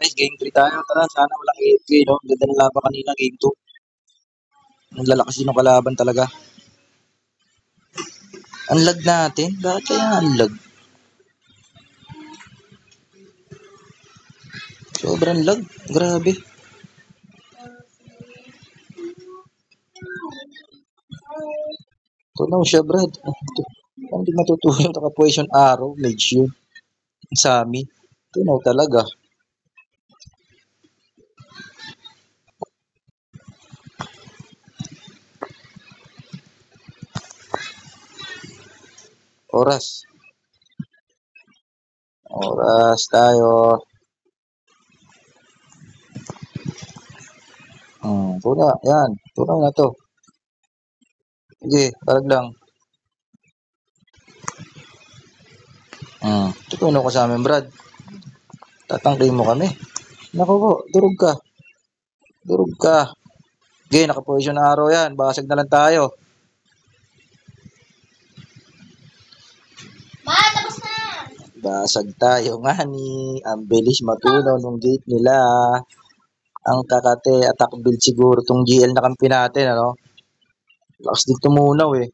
Guys, game 3 tayo. Tara, sana walang AFK, no? Ganda ng laban kanina, game 2. Ang lalakas din ng kalaban talaga. Ang lag natin? Bakit kaya ang lag? Sobrang lag. Grabe. Tunaw siya, Brad. Hindi matutuwa yung naka-poison arrow. Mage yun. Sami. Tunaw talaga. Oras. Oras tayo. Tuna. Yan. Tunaw na to. Sige, parag lang. Tutunaw ka sa amin, Brad. Tatangkay mo kami. Naku po, durog ka. Durog ka. Okay, naka-position na araw yan. Basag na lang tayo. Tapos na! Basag tayo nga ni. Ang bilis matunaw nung gate nila. Ang kakate, attack build siguro tong GL na kampi natin, ano? Lakas din tumunaw eh.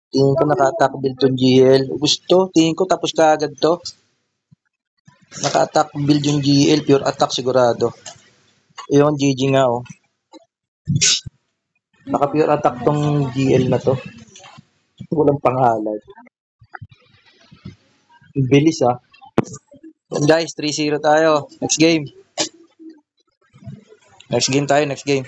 Tingin ko naka-attack build tong GL. Gusto, tingin ko tapos kaagad to. Naka-attack build yung GL, pure attack sigurado. Yung GG nga oh. Naka-pure attack tong GL na to. Walang pangalan. Bilis ah. Guys, 3-0 tayo. Next game. Next game tayo, next game.